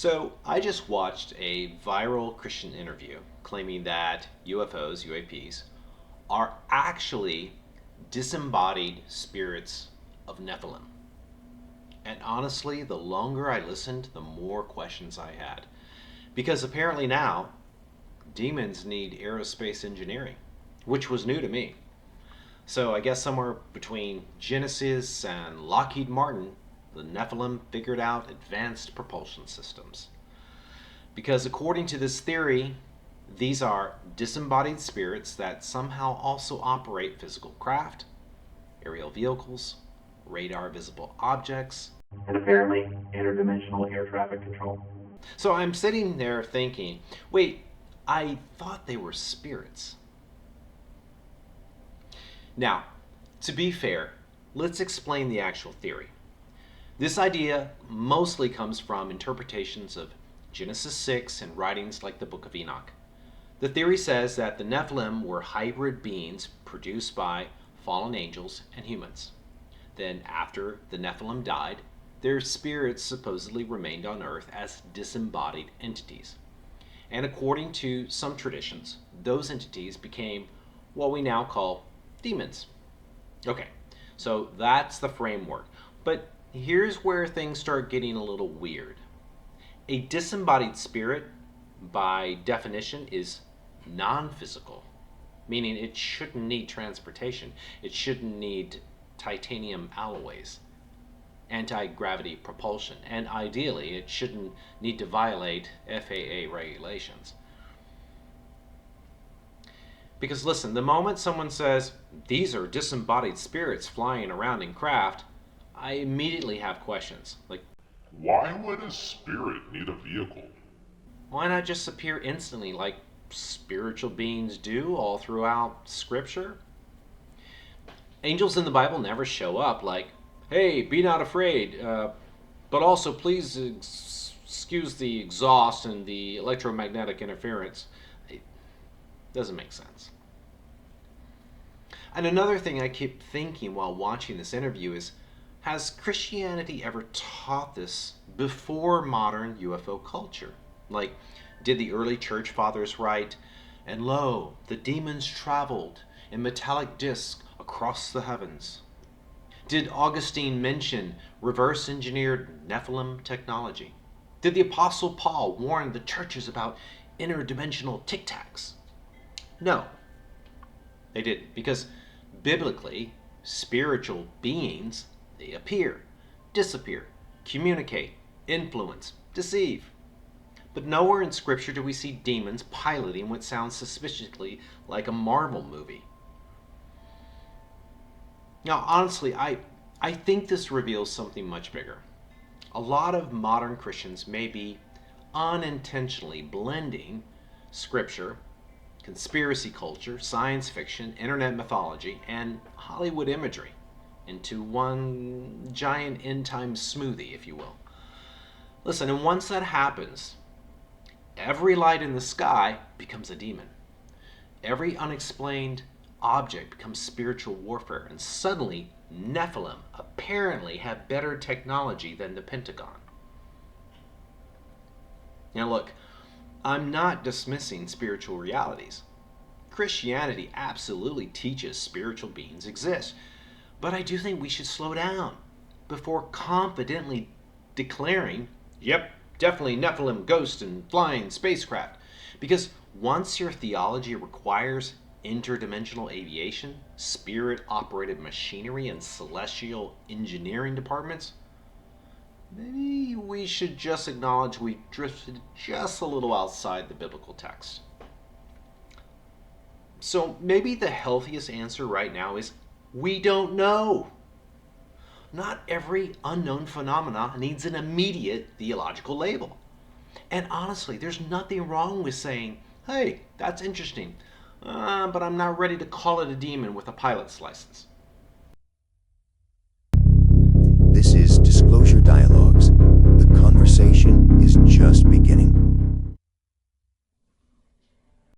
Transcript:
So, I just watched a viral Christian interview claiming that UFOs, UAPs, are actually disembodied spirits of Nephilim. And honestly, the longer I listened, the more questions I had. Because apparently now, demons need aerospace engineering, which was new to me. So I guess somewhere between Genesis and Lockheed Martin, the Nephilim figured out advanced propulsion systems. Because according to this theory, these are disembodied spirits that somehow also operate physical craft, aerial vehicles, radar visible objects, and apparently interdimensional air traffic control. So I'm sitting there thinking, wait, I thought they were spirits. Now, to be fair, let's explain the actual theory. This idea mostly comes from interpretations of Genesis 6 and writings like the Book of Enoch. The theory says that the Nephilim were hybrid beings produced by fallen angels and humans. Then, after the Nephilim died, their spirits supposedly remained on earth as disembodied entities. And according to some traditions, those entities became what we now call demons. Okay, so that's the framework. But here's where things start getting a little weird. A disembodied spirit, by definition, is non-physical, meaning it shouldn't need transportation. It shouldn't need titanium alloys, anti-gravity propulsion, and ideally it shouldn't need to violate FAA regulations. Because listen, the moment someone says, these are disembodied spirits flying around in craft, I immediately have questions. Like, why would a spirit need a vehicle? Why not just appear instantly like spiritual beings do all throughout Scripture? Angels in the Bible never show up like, hey, be not afraid, but also please excuse the exhaust and the electromagnetic interference. It doesn't make sense. And another thing I keep thinking while watching this interview is, has Christianity ever taught this before modern UFO culture? Like, did the early church fathers write, and lo, the demons traveled in metallic discs across the heavens? Did Augustine mention reverse engineered Nephilim technology? Did the Apostle Paul warn the churches about interdimensional tic tacs? No, they didn't, because biblically, spiritual beings, they appear, disappear, communicate, influence, deceive. But nowhere in Scripture do we see demons piloting what sounds suspiciously like a Marvel movie. Now, honestly, I think this reveals something much bigger. A lot of modern Christians may be unintentionally blending Scripture, conspiracy culture, science fiction, internet mythology, and Hollywood imagery into one giant end-time smoothie, if you will. Listen, and once that happens, every light in the sky becomes a demon. Every unexplained object becomes spiritual warfare, and suddenly Nephilim apparently have better technology than the Pentagon. Now look, I'm not dismissing spiritual realities. Christianity absolutely teaches spiritual beings exist, but I do think we should slow down before confidently declaring, yep, definitely Nephilim ghosts and flying spacecraft. Because once your theology requires interdimensional aviation, spirit-operated machinery, and celestial engineering departments, maybe we should just acknowledge we drifted just a little outside the biblical text. So maybe the healthiest answer right now is, we don't know. Not every unknown phenomena needs an immediate theological label. And honestly, there's nothing wrong with saying, hey, that's interesting, but I'm not ready to call it a demon with a pilot's license.